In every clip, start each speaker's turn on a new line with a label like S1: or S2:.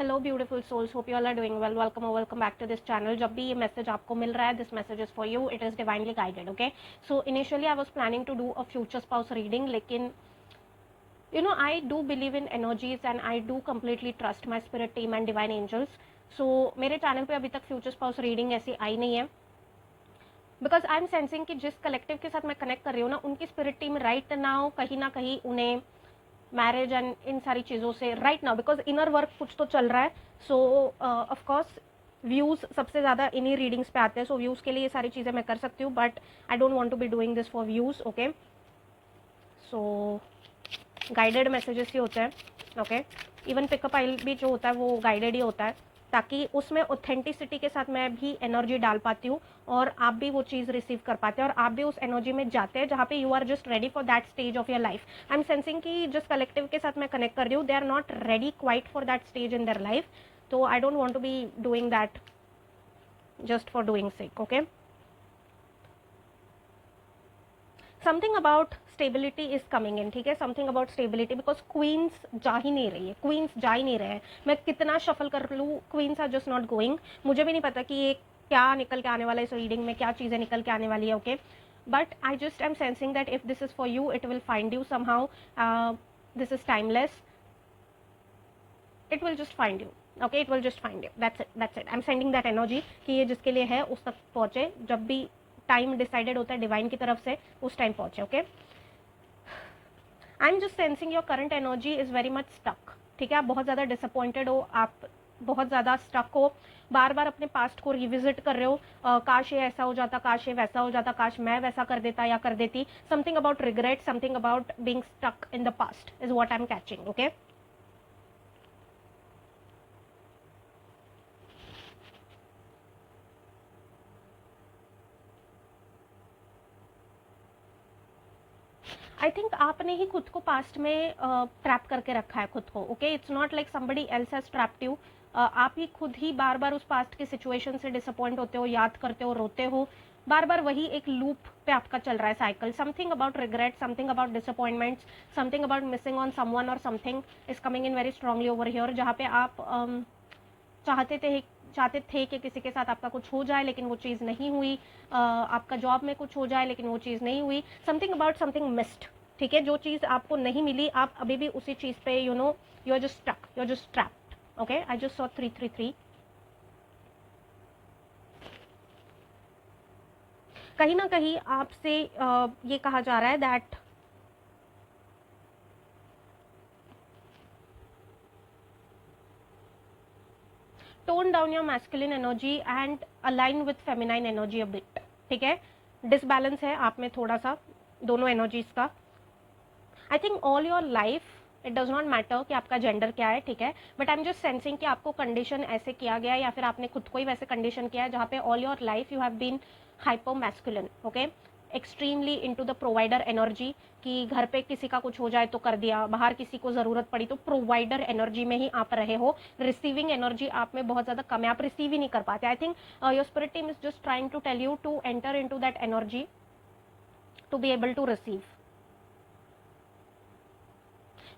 S1: Hello beautiful souls, hope you all are doing well. Welcome और welcome back to this channel. जब भी ये message आपको मिल रहा है, this message is for you, it is divinely guided. Okay, so initially I was planning to do a future spouse reading, लेकिन I do believe in energies and I do completely trust my spirit team and divine angels. So मेरे channel पर अभी तक future spouse reading ऐसी आई नहीं है, because I am sensing कि जिस कलेक्टिव के साथ मैं कनेक्ट कर रही हूँ ना, उनकी स्पिरिट टीम राइट नाउ कहीं ना कहीं उन्हें मैरिज एंड इन सारी चीज़ों से right now, because inner work कुछ तो चल रहा है। सो ऑफकोर्स व्यूज़ सबसे ज़्यादा इन्हीं रीडिंग्स पे आते हैं। सो व्यूज़ के लिए ये सारी चीज़ें मैं कर सकती हूँ, but I don't want to be doing this for views. Okay, so guided messages ही होते हैं। ओके, इवन पिकअप आइल भी जो होता है वो गाइडेड ही होता है, ताकि उसमें ऑथेंटिसिटी के साथ मैं भी एनर्जी डाल पाती हूँ और आप भी वो चीज़ रिसीव कर पाते हैं और आप भी उस एनर्जी में जाते हैं जहाँ पे you are just ready for that stage of your life. I am sensing कि जिस कलेक्टिव के साथ मैं कनेक्ट कर रही हूँ, they are not ready quite for that stage in their life. तो I don't want to be doing that just for doing sake. Okay, something about stability is coming in. ठीक है, something about stability, because queens जा ही नहीं रही है, queen's जा ही नहीं रहे हैं। मैं कितना शफल कर लूँ, queens are just not going. मुझे भी नहीं पता कि ये क्या निकल के आने वाला है, इस रीडिंग में क्या चीज़ें निकल के आने वाली है। Okay, but I just am sensing that if this is for you, it will find you somehow. This is timeless, it will just find you. Okay, it will just find you, that's it, that's it. I am sending that energy कि ये जिसके लिए है उस तक पहुंचे। जब भी टाइम डिसाइडेड होता है डिवाइन की तरफ से, उस टाइम पहुंचे। Okay, I am just sensing your current energy is very much stuck. ठीक है, आप बहुत ज़्यादा डिसअपॉइंटेड हो, आप बहुत ज़्यादा स्टक हो, बार बार अपने पास्ट को रिविजिट कर रहे हो। काश ये ऐसा हो जाता, काश ये वैसा हो जाता, काश मैं वैसा कर देता या कर देती। Something about regret, something about being stuck in the past is what I am catching. Okay, I think आपने ही खुद को पास्ट में ट्रैप करके रखा है खुद को। Okay, it's not like somebody else has trapped you. आप ही खुद ही बार बार उस पास्ट की सिचुएशन से डिसअपॉइंट होते हो, याद करते हो, रोते हो। बार बार वही एक लूप पे आपका चल रहा है cycle. Something about regret, something about disappointments, something about missing on someone और something is coming in very strongly over here, जहाँ पे आप चाहते थे कि किसी के साथ आपका कुछ हो जाए, लेकिन वो चीज़ नहीं हुई। आपका जॉब में कुछ हो जाए, लेकिन वो चीज़ नहीं हुई। Something about something missed. ठीक है, जो चीज़ आपको नहीं मिली, आप अभी भी उसी चीज़ पे you are just stuck, you are just trapped. Okay, I just saw 333। कहीं ना कहीं आपसे ये कहा जा रहा है that tone down your masculine energy and align with feminine energy a bit. ठीक है, डिसबैलेंस है आप में थोड़ा सा दोनों एनर्जीज का। I think all your life it does not matter कि आपका जेंडर क्या है। ठीक है, but I am just sensing कि आपको कंडीशन ऐसे किया गया है या फिर आपने खुद को ही वैसे कंडीशन किया है, जहाँ पे all your life you have been hyper masculine. Okay, extremely into the provider energy, कि घर पे किसी का कुछ हो जाए तो कर दिया, बाहर किसी को ज़रूरत पड़ी तो प्रोवाइडर एनर्जी में ही आप रहे हो। रिसीविंग एनर्जी आप में बहुत ज़्यादा कम है, आप रिसीव ही नहीं कर पाते। I think your spirit team is just trying to tell you to enter into that energy to be able to receive,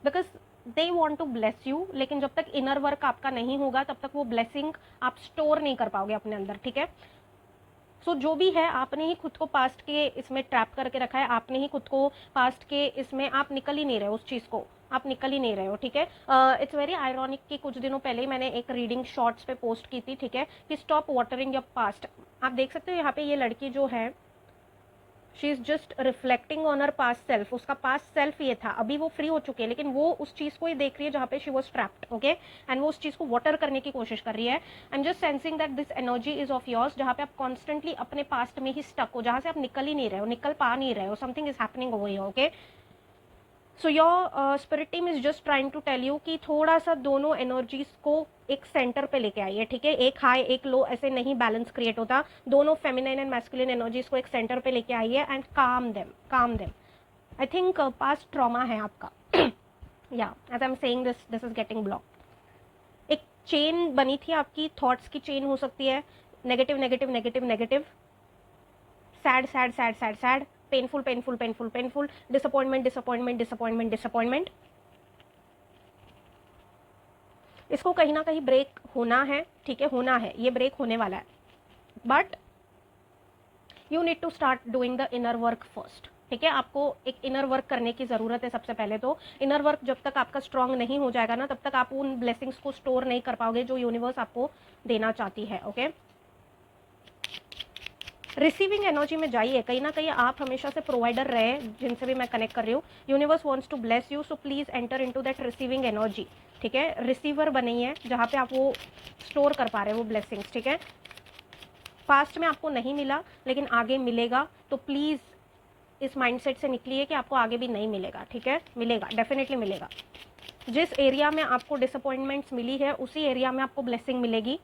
S1: because they want to bless you. लेकिन जब तक इनर वर्क आपका नहीं होगा, तब तक वो ब्लेसिंग आप स्टोर नहीं कर पाओगे अपने अंदर। ठीक है, सो जो भी है, आपने ही खुद को पास्ट के इसमें ट्रैप करके रखा है, आपने ही खुद को पास्ट के इसमें, आप निकल ही नहीं रहे उस चीज़ को, आप निकल ही नहीं रहे हो। ठीक है, इट्स वेरी आयरॉनिक कि कुछ दिनों पहले ही मैंने एक रीडिंग शॉर्ट्स पे पोस्ट की थी। ठीक है, कि स्टॉप वाटरिंग योर पास्ट। आप देख सकते हो यहाँ पे ये लड़की जो है, she is just reflecting on her past self. उसका पास्ट सेल्फ ये था, अभी वो फ्री हो चुकी है, लेकिन वो उस चीज़ को ही देख रही है जहाँ पे she was trapped. Okay, and वो उस चीज़ को वाटर करने की कोशिश कर रही है। आई am just sensing that this energy is of yours, जहाँ पे आप कॉन्स्टेंटली अपने पास्ट में ही स्टक हो, जहाँ से आप निकल ही नहीं रहे हो, निकल पा नहीं रहे हो। Something is happening over here. Okay, so your spirit team is just trying to tell you कि थोड़ा सा दोनों एनर्जीज को एक सेंटर पे लेके आइए। ठीक है, एक हाई एक लो, ऐसे नहीं बैलेंस क्रिएट होता। दोनों फेमिनाइन एंड मैस्कुलिन एनर्जीज को एक सेंटर पे लेके आइए and calm them, calm them. I think past trauma है आपका। Yeah as I am saying this is getting block. एक चेन बनी थी आपकी, थॉट्स की चेन हो सकती है, negative negative negative negative, sad sad sad sad sad, painful painful painful painful, disappointment disappointment disappointment disappointment. इसको कहीं ना कहीं ब्रेक होना है, ठीक है, होना है, ये ब्रेक होने वाला है, but you need to start doing the inner work first, ठीक है। आपको एक इनर वर्क करने की ज़रूरत है सबसे पहले। तो इनर वर्क जब तक आपका स्ट्रांग नहीं हो जाएगा ना, तब तक आप उन ब्लेसिंग्स को स्टोर नहीं कर पाओगे जो यूनिवर्स आपको देना चाहती है, ओके। रिसीविंग एनर्जी में जाइए, कहीं ना कहीं आप हमेशा से प्रोवाइडर रहे, जिनसे भी मैं कनेक्ट कर रही हूँ, universe wants to bless you, so please enter into that receiving energy, ठीक है। रिसीवर बनिए जहाँ पे आप वो स्टोर कर पा रहे हो वो ब्लेसिंग्स, ठीक है। पास्ट में आपको नहीं मिला लेकिन आगे मिलेगा, तो प्लीज़ इस माइंडसेट से निकलिए कि आपको आगे भी नहीं मिलेगा, ठीक है। मिलेगा, डेफिनेटली मिलेगा। जिस एरिया में आपको डिसअपॉइंटमेंट्स मिली है उसी एरिया में आपको ब्लेसिंग मिलेगी।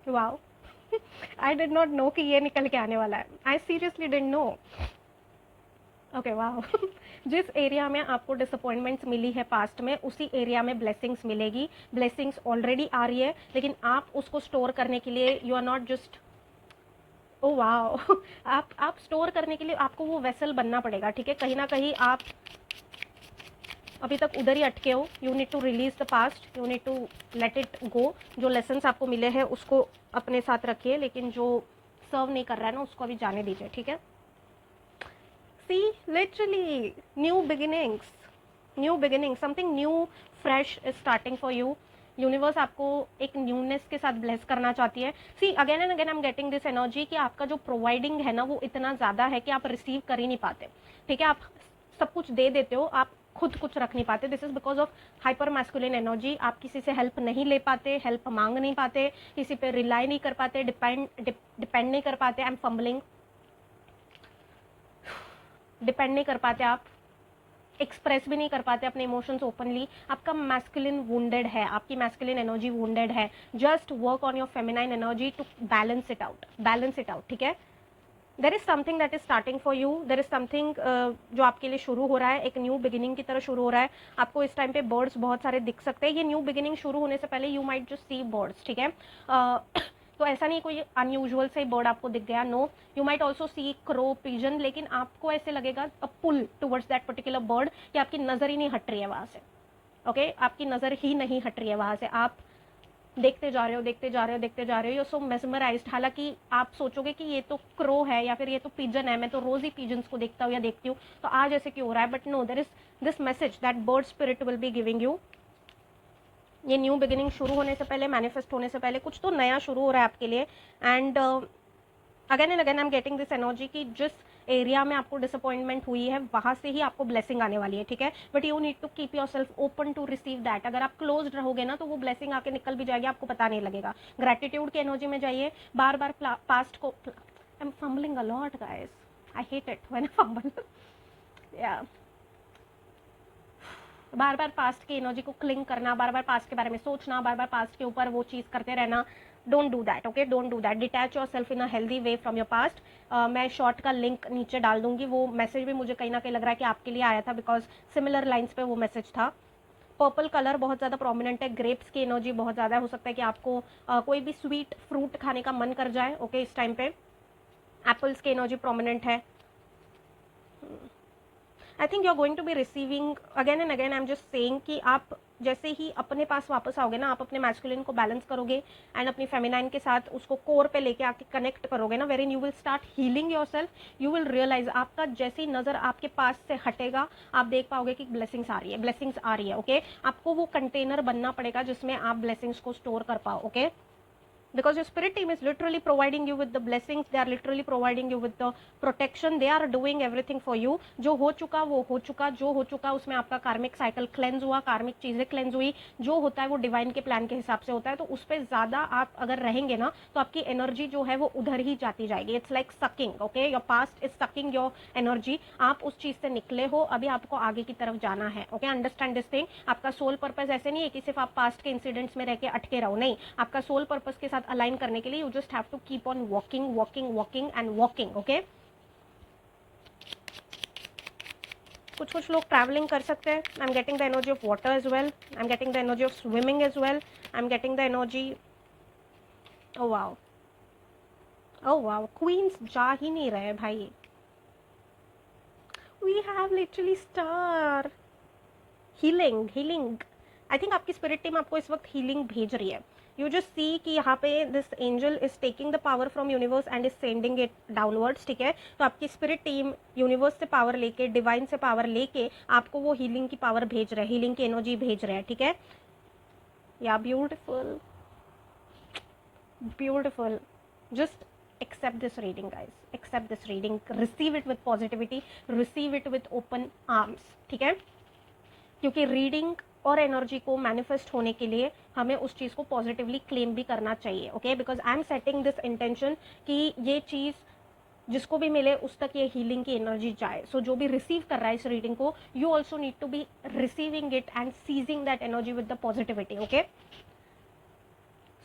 S1: Wow, I did not know कि ये निकल के आने वाला है, I seriously did know, okay wow. जिस एरिया में आपको डिसअपॉइंटमेंट्स मिली है पास्ट में, उसी एरिया में ब्लेसिंग्स मिलेगी। ब्लेसिंग्स ऑलरेडी आ रही है, लेकिन आप उसको स्टोर करने के लिए you are not just, oh wow, आप स्टोर करने के लिए आपको वो वेसल बनना पड़ेगा, ठीक है। कहीं ना कहीं आप अभी तक उधर ही अटके हो। You need to release the past, you need to let it go. जो लेसन्स आपको मिले हैं उसको अपने साथ रखिए, लेकिन जो सर्व नहीं कर रहा है ना, उसको अभी जाने दीजिए, ठीक है। See, literally new beginnings, something new fresh is starting for you. Universe आपको एक न्यूनेस के साथ ब्लेस करना चाहती है। See, again and again I am getting this energy कि आपका जो प्रोवाइडिंग है ना, वो इतना ज़्यादा है कि आप रिसीव कर ही नहीं पाते, ठीक है। आप सब कुछ दे देते हो, आप खुद कुछ रख नहीं पाते। This is because of hyper masculine energy. आप किसी से हेल्प नहीं ले पाते, हेल्प मांग नहीं पाते, किसी पे रिलाई नहीं कर पाते, डिपेंड नहीं कर पाते। आई एम फंबलिंग, डिपेंड नहीं कर पाते, आप एक्सप्रेस भी नहीं कर पाते अपने इमोशंस ओपनली। आपका मैस्कुलिन वुंडेड है, आपकी मैस्कुलिन एनर्जी वुंडेड है। Just work on your feminine energy to balance it out, ठीक है। There is something that is starting for you, there is something जो आपके लिए शुरू हो रहा है, एक न्यू बिगिनिंग की तरह शुरू हो रहा है। आपको इस टाइम पे बर्ड्स बहुत सारे दिख सकते हैं। ये न्यू बिगिनिंग शुरू होने से पहले you might just see birds, ठीक है। तो ऐसा नहीं कोई अनयूजुअल से बर्ड आपको दिख गया, no. You might also see crow, pigeon, लेकिन आपको ऐसे लगेगा a pull towards that particular bird कि आपकी नज़र ही नहीं हट रही है वहाँ से, ओके। आपकी नज़र ही नहीं हट रही है वहाँ से, आप देखते जा रहे हो, यू सो मेस्मराइज्ड। हालांकि आप सोचोगे कि ये तो क्रो है या फिर ये तो पिजन है, मैं तो रोज ही पिजन्स को देखता हूँ या देखती हूँ, तो आज ऐसे क्यों हो रहा है। But no, there is this message that bird spirit will be giving you. ये न्यू बिगिनिंग शुरू होने से पहले, मैनिफेस्ट होने से पहले कुछ तो नया शुरू हो रहा है आपके लिए। And again and again I am getting this energy कि जिस एरिया में आपको डिसअपॉइंटमेंट हुई है वहाँ से ही आपको ब्लेसिंग आने वाली है, ठीक है। But you need to keep your self open to receive that. अगर आप क्लोज रहोगे ना, तो वो ब्लेसिंग आके निकल भी जाएगी, आपको पता नहीं लगेगा। ग्रेटिट्यूड की एनर्जी में जाइए, बार बार पास्ट को, I am fumbling a lot guys, I hate it when I fumble, या बार बार पास्ट की एनर्जी को क्लिंग करना, बार बार पास्ट के बारे में सोचना, बार बार पास्ट के ऊपर वो चीज़ करते रहना, don't do that, okay, don't do that. Detach your self in a healthy way from your past. मैं शॉर्ट का लिंक नीचे डाल दूंगी, वो मैसेज भी मुझे कहीं ना कहीं लग रहा है कि आपके लिए आया था, बिकॉज सिमिलर लाइन्स पे वो मैसेज था। पर्पल कलर बहुत ज़्यादा प्रोमिनेंट है, ग्रेप्स की एनर्जी बहुत ज़्यादा हो सकता है कि आपको कोई भी स्वीट फ्रूट खाने का मन कर जाए, ओके, इस टाइम पे। एप्पल्स की एनर्जी प्रोमिनेंट है। I think you are going to be receiving again and again, I am just saying कि आप जैसे ही अपने पास वापस आओगे ना, आप अपने मैस्कुलिन को बैलेंस करोगे एंड अपनी फेमिनाइन के साथ उसको कोर पे लेके आके कनेक्ट करोगे ना, wherein you will start healing yourself. You will realise, आपका जैसी नज़र आपके पास से हटेगा, आप देख पाओगे कि ब्लेसिंग्स आ रही है, ओके। आपको वो कंटेनर बनना पड़ेगा जिसमें आप ब्लेसिंग्स को स्टोर कर पाओ, okay. because your spirit team is literally providing you with the blessings, they are literally providing you with the protection, they are doing everything for you. जो हो चुका वो हो चुका, जो हो चुका उसमें आपका कार्मिक साइकिल क्लेंज हुआ, कार्मिक चीज़ें क्लेंज हुई। जो होता है वो डिवाइन के प्लान के हिसाब से होता है, तो उस पर ज़्यादा आप अगर रहेंगे ना, तो आपकी एनर्जी जो है वो उधर ही जाती जाएगी। It's like sucking, okay, your past is sucking your energy. आप उस चीज़ से निकले हो, अभी आपको आगे की तरफ जाना है, ओके। Understand this thing. आपका सोल पर्पज ऐसे नहीं है कि सिर्फ आप पास्ट के इंसिडेंट्स में रह के अटके रहो, नहीं। आपका सोल पर्पज के साथ अलाइन करने के लिए you just have to keep on walking and walking, okay. कुछ लोग ट्रैवलिंग कर सकते हैं। I am getting the energy of water as well, I am getting the energy of swimming as well, I am getting the energy, oh wow, queens जा ही नहीं रहे भाई। We have literally star, healing I think आपकी spirit team आपको इस वक्त healing भेज रही है. यू जस्ट सी कि यहाँ पे this angel is taking the power from universe and is sending it downwards. ठीक है, तो आपकी स्पिरिट टीम यूनिवर्स से पावर लेके, डिवाइन से पावर लेके आपको वो हीलिंग की पावर भेज रहे हैं, हीलिंग की एनर्जी भेज रहे हैं. ठीक है, या beautiful beautiful. Just accept this reading guys, accept this reading, receive it with positivity, receive it with open arms. ठीक है, क्योंकि रीडिंग और एनर्जी को मैनिफेस्ट होने के लिए हमें उस चीज़ को पॉजिटिवली क्लेम भी करना चाहिए. Okay, because I am setting this intention कि ये चीज़ जिसको भी मिले उस तक ये हीलिंग की एनर्जी जाए. सो जो भी रिसीव कर रहा है इस रीडिंग को, you also need to be receiving it and seizing that energy with the positivity. Okay,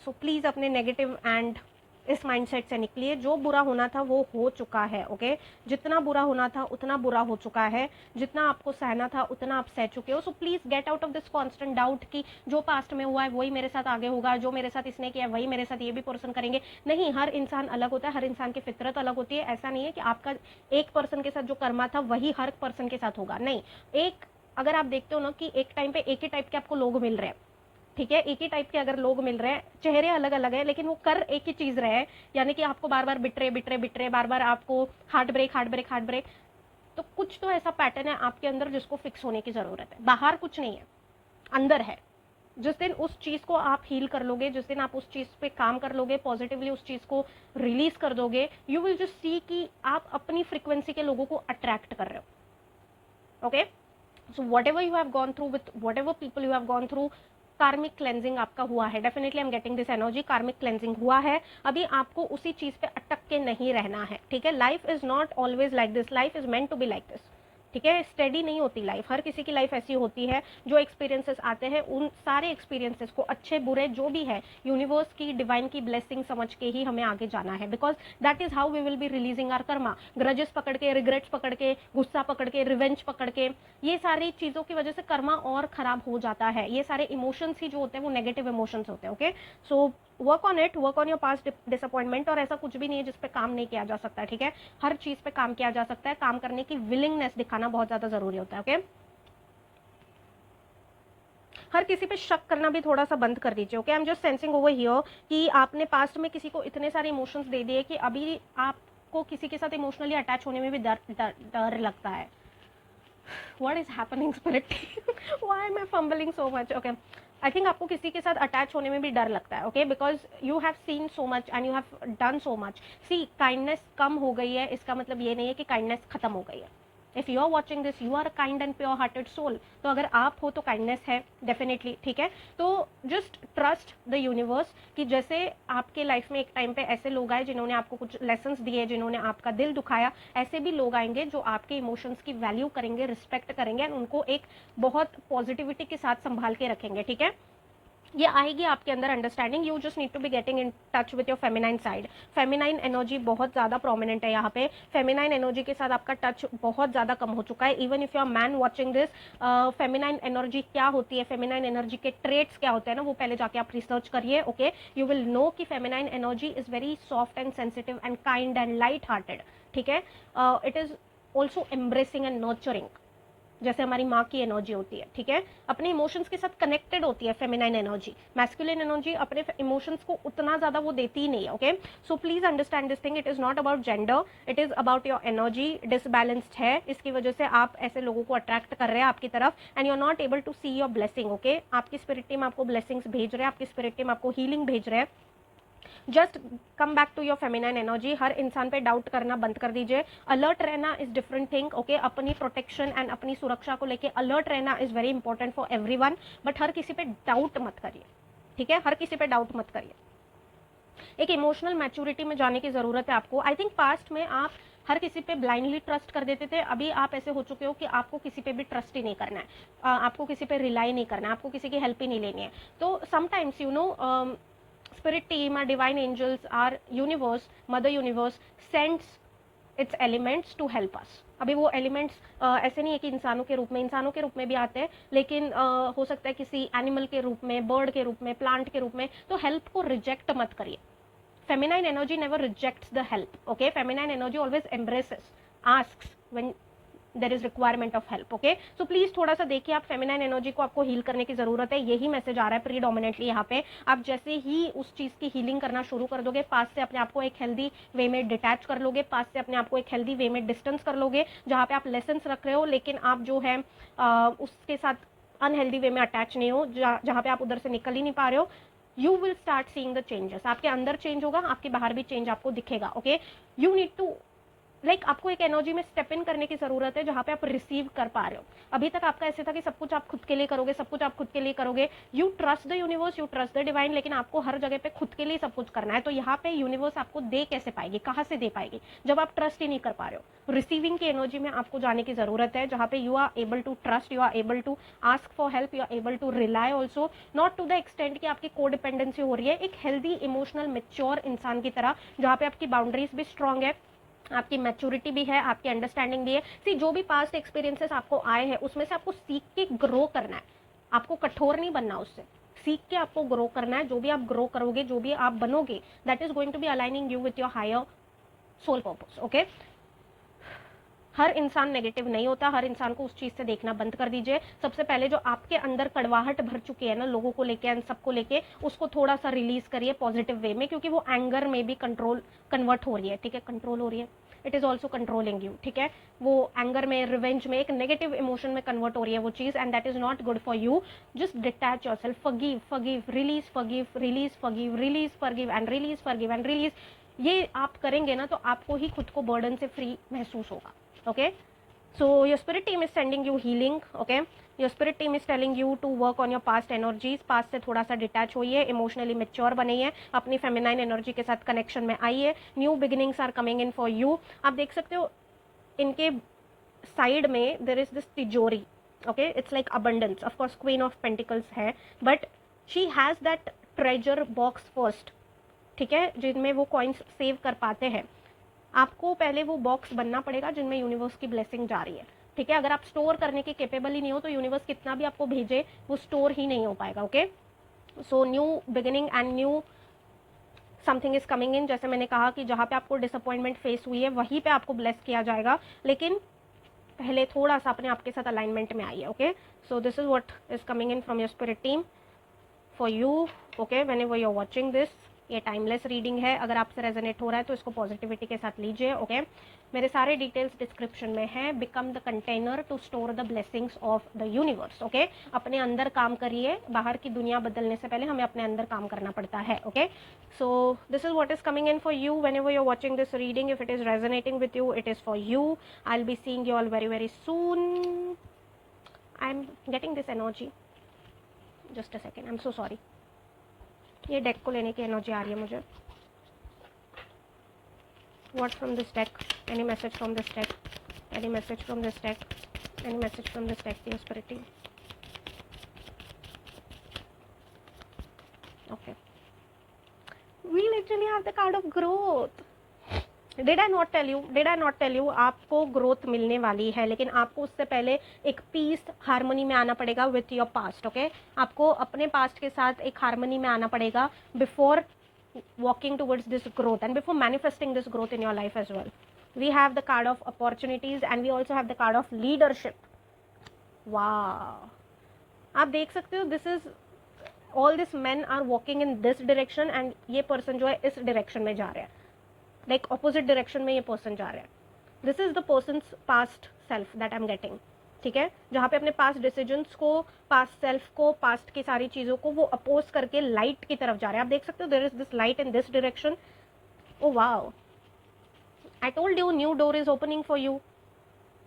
S1: so please अपने नेगेटिव एंड इस माइंडसेट से निकलिए. जो बुरा होना था वो हो चुका है. ओके, जितना बुरा होना था उतना बुरा हो चुका है, जितना आपको सहना था उतना आप सह चुके हो. So please get out of this constant doubt कि जो पास्ट में हुआ है वही मेरे साथ आगे होगा, जो मेरे साथ इसने किया वही मेरे साथ ये भी पर्सन करेंगे. नहीं, हर इंसान अलग होता है, हर इंसान की फितरत अलग होती है. ऐसा नहीं है कि आपका एक पर्सन के साथ जो कर्मा था वही हर पर्सन के साथ होगा. नहीं, एक अगर आप देखते हो ना कि एक टाइम पे एक ही टाइप के आपको लोग मिल रहे हैं. ठीक है, एक ही टाइप के अगर लोग मिल रहे हैं, चेहरे अलग अलग है लेकिन वो कर एक ही चीज रहे हैं, यानी कि आपको बार बार बिटरे, बार बार आपको हार्ट ब्रेक. तो कुछ तो ऐसा पैटर्न है आपके अंदर जिसको फिक्स होने की जरूरत है. बाहर कुछ नहीं है, अंदर है. जिस दिन उस चीज को आप हील कर लोगे, जिस दिन आप उस चीज पे काम कर लोगे, पॉजिटिवली उस चीज को रिलीज कर दोगे, यू विल जस्ट सी कि आप अपनी फ्रिक्वेंसी के लोगों को अट्रैक्ट कर रहे हो. Okay, so what ever you have gone through with what ever people you have gone through, कार्मिक क्लेंजिंग आपका हुआ है. Definitely I am getting this energy. कार्मिक क्लेंजिंग हुआ है. अभी आपको उसी चीज पे अटक के नहीं रहना है. ठीक है, life is not always like this, life is meant to be like this. ठीक है, स्टेडी नहीं होती लाइफ. हर किसी की लाइफ ऐसी होती है. जो एक्सपीरियंसेस आते हैं उन सारे एक्सपीरियंसेस को, अच्छे बुरे जो भी है, यूनिवर्स की डिवाइन की ब्लेसिंग समझ के ही हमें आगे जाना है. Because that is how we will be releasing our karma. Grudges पकड़ के, रिग्रेट्स पकड़ के, गुस्सा पकड़ के, रिवेंज पकड़ के, ये सारी चीजों की वजह से कर्मा और खराब हो जाता है. ये सारे इमोशंस ही जो होते हैं वो नेगेटिव इमोशंस होते हैं. Okay, so work on it, work on your past disappointment. और ऐसा कुछ भी नहीं है जिस पे काम नहीं किया जा सकता. ठीक है, हर चीज पे काम किया जा सकता है. काम करने की विलिंगनेस दिखाना बहुत ज्यादा जरूरी होता है. ओके, हर किसी पे शक करना भी थोड़ा सा बंद कर दीजिए. Okay, I am just sensing over here कि आपने पास्ट में किसी को इतने सारे इमोशंस दे दिए कि अभी आपको किसी के साथ इमोशनली अटैच होने में भी डर लगता है. What is happening spirit? Why am I fumbling so much? Okay, I think आपको किसी के साथ अटैच होने में भी डर लगता है. Okay, because you have seen so much and you have done so much. See, kindness कम हो गई है इसका मतलब ये नहीं है कि काइंडनेस खत्म हो गई है. If you are watching this, you are kind and pure hearted soul. तो अगर आप हो तो काइंडनेस है डेफिनेटली. ठीक है, तो जस्ट ट्रस्ट द यूनिवर्स कि जैसे आपके लाइफ में एक टाइम पे ऐसे लोग आए जिन्होंने आपको कुछ लेसन्स दिए, जिन्होंने आपका दिल दुखाया, ऐसे भी लोग आएंगे जो आपके इमोशंस की वैल्यू करेंगे, रिस्पेक्ट करेंगे एंड उनको एक बहुत पॉजिटिविटी के साथ संभाल के रखेंगे. ठीक है, ये आएगी आपके अंदर understanding. You just need to be getting in touch with your feminine side. Feminine energy बहुत ज़्यादा प्रोमिनेंट है यहाँ पे. फेमिनाइन एनर्जी के साथ आपका टच बहुत ज़्यादा कम हो चुका है. Even if you are man watching this, feminine energy क्या होती है, फेमिनाइन एनर्जी के ट्रेट्स क्या होते हैं ना, वो पहले जाके आप रिसर्च करिए. ओके, यू विल नो कि feminine energy is very soft and sensitive and kind and light hearted. ठीक है, it is also embracing and nurturing, जैसे हमारी माँ की एनर्जी होती है. ठीक है, अपने इमोशंस के साथ कनेक्टेड होती है फेमिनाइन एनर्जी. मैस्कुलिन एनर्जी अपने इमोशंस को उतना ज्यादा वो देती ही नहीं है. Okay, so please understand this thing. It is not about gender, it is about your energy. Disbalanced है, इसकी वजह से आप ऐसे लोगों को अट्रैक्ट कर रहे हैं आपकी तरफ and you are not able to see your blessing. Okay, आपकी स्पिरिट टीम आपको ब्लेसिंग्स भेज रहे हैं, आपकी स्पिरिट टीम आपको हीलिंग भेज रहे हैं. Just come back to your feminine energy. हर इंसान पे डाउट करना बंद कर दीजिए. अलर्ट रहना इज डिफरेंट थिंग. ओके, अपनी प्रोटेक्शन एंड अपनी सुरक्षा को लेके अलर्ट रहना is very important for everyone. But हर किसी पे डाउट मत करिए. ठीक है, हर किसी पे डाउट मत करिए. एक इमोशनल मैच्योरिटी में जाने की जरूरत है आपको. आई थिंक पास्ट में आप हर किसी पे ब्लाइंडली ट्रस्ट कर देते थे. अभी आप ऐसे हो चुके हो कि आपको किसी पे भी ट्रस्ट ही नहीं करना है, आपको किसी पे रिलाई नहीं करना है, आपको किसी की हेल्प ही नहीं लेनी है. तो sometimes you know, spirit team, our divine angels, our universe, mother universe sends its elements to help us. अभी वो एलिमेंट्स ऐसे नहीं है कि इंसानों के रूप में भी आते हैं, लेकिन हो सकता है किसी एनिमल के रूप में, बर्ड के रूप में, प्लांट के रूप में. तो हेल्प को रिजेक्ट मत करिए. Feminine energy never rejects the help. Okay, feminine energy always embraces, asks. When there is requirement of help. Okay, so please थोड़ा सा देखिए, आप फेमिनाइन एनर्जी को आपको हील करने की जरूरत है, यही मैसेज आ रहा है प्रीडोमिनेटली यहाँ पे। आप जैसे ही उस चीज की हीलिंग करना शुरू कर दोगे, पास से अपने आप को एक हेल्दी वे में डिटैच कर लोगे, पास से अपने आप को एक हेल्दी वे में डिस्टेंस कर लोगे, जहाँ पे आप लेसन रख रहे हो लेकिन आप जो है उसके साथ अनहेल्दी वे में अटैच नहीं हो, जहाँ पे आप उधर से निकल ही नहीं पा रहे हो, you will start seeing the changes. आपके अंदर चेंज होगा, आपके बाहर भी चेंज आपको दिखेगा। ओके, यू नीड टू आपको एक एनर्जी में स्टेप इन करने की जरूरत है जहां पे आप रिसीव कर पा रहे हो। अभी तक आपका ऐसे था कि सब कुछ आप खुद के लिए करोगे, सब कुछ आप खुद के लिए करोगे, you trust the universe, you trust the divine, लेकिन आपको हर जगह पे खुद के लिए सब कुछ करना है। तो यहाँ पे यूनिवर्स आपको दे कैसे पाएगी, कहाँ से दे पाएगी, जब आप ट्रस्ट ही नहीं कर पा रहे हो। रिसीविंग की एनर्जी में आपको जाने की जरूरत है, जहाँ पे you are able to trust, you are able to ask for help, you are able to rely also, not to the extent कि आपकी कोडिपेंडेंसी हो रही है। एक हेल्दी इमोशनल मेच्योर इंसान की तरह, जहाँ पे आपकी बाउंड्रीज भी स्ट्रांग है, आपकी मैच्योरिटी भी है, आपकी अंडरस्टैंडिंग भी है। सी, जो भी पास्ट एक्सपीरियंसेस आपको आए हैं उसमें से आपको सीख के ग्रो करना है, आपको कठोर नहीं बनना, उससे सीख के आपको ग्रो करना है। जो भी आप ग्रो करोगे, जो भी आप बनोगे, that is going to be aligning you with your higher soul purpose. Okay, हर इंसान नेगेटिव नहीं होता, हर इंसान को उस चीज से देखना बंद कर दीजिए। सबसे पहले जो आपके अंदर कड़वाहट भर चुकी है ना, लोगों को लेके एंड सबको लेके, उसको थोड़ा सा रिलीज करिए पॉजिटिव वे में, क्योंकि वो एंगर में भी कंट्रोल कन्वर्ट हो रही है। ठीक है, कंट्रोल हो रही है, it is also controlling you. ठीक है, वो एंगर में, रिवेंज में, एक नेगेटिव इमोशन में कन्वर्ट हो रही है वो चीज, and that is not good for you. Just detach yourself, forgive, forgive, release, forgive, release, forgive, release, forgive and release, forgive and release. ये आप करेंगे ना तो आपको ही खुद को बर्डन से फ्री महसूस होगा। Okay, so your spirit team is sending you healing. Okay, your spirit team is telling you to work on your past energies, past से थोड़ा सा डिटैच होइए, इमोशनली मेच्योर बनिए, अपनी फेमिनाइन एनर्जी के साथ कनेक्शन में आइए, new beginnings are coming in for you. आप देख सकते हो इनके साइड में देयर इज दिस तिजोरी। Okay, it's like abundance, of course queen of pentacles है, but she has that treasure box first. ठीक है, जिनमें वो कॉइन्स सेव कर पाते हैं। आपको पहले वो बॉक्स बनना पड़ेगा जिनमें यूनिवर्स की ब्लेसिंग जा रही है। ठीक है, अगर आप स्टोर करने के केपेबल ही नहीं हो तो यूनिवर्स कितना भी आपको भेजे वो स्टोर ही नहीं हो पाएगा। Okay, so new beginning and new something is coming इन। जैसे मैंने कहा कि जहाँ पे आपको डिसअपॉइंटमेंट फेस हुई है वहीं पे आपको ब्लेस किया जाएगा, लेकिन पहले थोड़ा सा अपने आपके साथ अलाइनमेंट में आइए। Okay, so this is what is coming in from your spirit team for you. Okay, whenever you are watching this, ये टाइमलेस रीडिंग है, अगर आपसे रेजोनेट हो रहा है तो इसको पॉजिटिविटी के साथ लीजिए। ओके, मेरे सारे डिटेल्स डिस्क्रिप्शन में है। Become the container to store the blessings of the universe. Okay, अपने अंदर काम करिए, बाहर की दुनिया बदलने से पहले हमें अपने अंदर काम करना पड़ता है। Okay, so this is what is coming in for you whenever you are watching this reading. If it is resonating with you, it is for you. I will be seeing you all very very soon. I am getting this energy, just a second, I am so sorry. ये deck को लेने की एनर्जी आ रही है मुझे। What from this deck? Any message from this deck? Any message from this deck? Any message from this deck, your spirit team? Okay. We literally have the card of growth. Did I not tell you? Did I not tell you? आपको growth मिलने वाली है, लेकिन आपको उससे पहले एक piece harmony में आना पड़ेगा विथ योर पास्ट। ओके, आपको अपने पास्ट के साथ एक हार्मनी में आना पड़ेगा before walking towards this growth and before manifesting this growth in your life as well. We have the card of opportunities and we also have the card of leadership. Wow, आप देख सकते हो, this is all these men are walking in this direction and ये person जो है इस direction में जा रहा है, like opposite direction में ये person जा रहा है. This is the person's past self that I'm getting. ठीक है, जहाँ पे अपने पास्ट डिसीजंस को, पास्ट सेल्फ को, पास्ट की सारी चीज़ों को वो अपोज करके लाइट की तरफ जा रहे हैं। आप देख सकते हो, there is this light in this direction. Oh wow, I told you, new door is opening for you,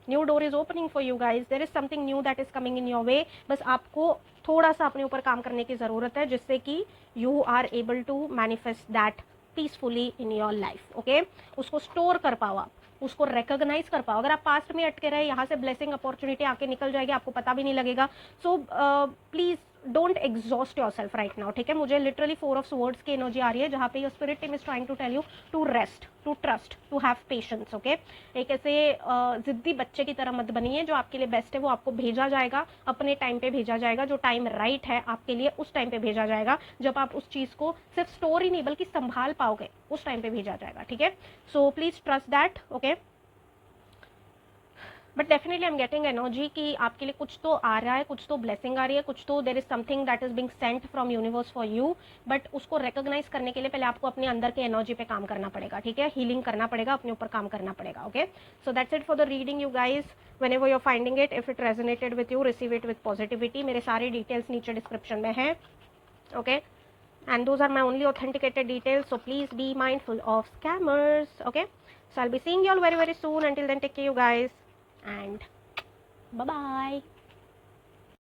S1: new door is opening for you guys. There is something new that is coming in your way. बस आपको थोड़ा सा अपने ऊपर काम करने की ज़रूरत है, जिससे कि you are able to manifest that peacefully in your life. Okay, उसको स्टोर कर पाओ, आप उसको रिकॉग्नाइज कर पाओ। अगर आप पास्ट में अटके रहे, यहाँ से ब्लेसिंग अपॉर्चुनिटी आके निकल जाएगी, आपको पता भी नहीं लगेगा। So please don't exhaust your self right now. ठीक है, मुझे लिटरली 4 ऑफ स्वर्ड्स की एनर्जी आ रही है, जहाँ पे your spirit team is trying to tell you to rest, to trust, to have patience. Okay, एक ऐसे जिद्दी बच्चे की तरह मत बनिए, जो आपके लिए बेस्ट है वो आपको भेजा जाएगा, अपने टाइम पे भेजा जाएगा। जो टाइम राइट है आपके लिए उस टाइम पे भेजा जाएगा, जब आप उस चीज़ को सिर्फ स्टोर ही नहीं बल्कि संभाल पाओगे, उस टाइम पे भेजा जाएगा। ठीक है, so please trust that. Okay, but definitely I am getting energy कि आपके लिए कुछ तो आ रहा है, कुछ तो ब्लेसिंग आ रही है, कुछ तो देर is something that is being Saint from universe for you, but उसको रिकॉग्नाइज करने के लिए पहले आपको अपने अंदर के एनर्जी पे काम करना पड़ेगा, ठीक है, हीलिंग करना पड़ेगा, अपने ऊपर काम करना पड़ेगा, okay. So that's it for the reading you guys, whenever you're finding it, if it resonated with you, receive it with positivity. मेरे सारे डिटेल्स नीचे डिस्क्रिप्शन में है, okay, and those are my only authenticated details, so please be mindful of scammers, okay. So I'll be seeing you all very very soon. Until then, take care you guys, and bye bye.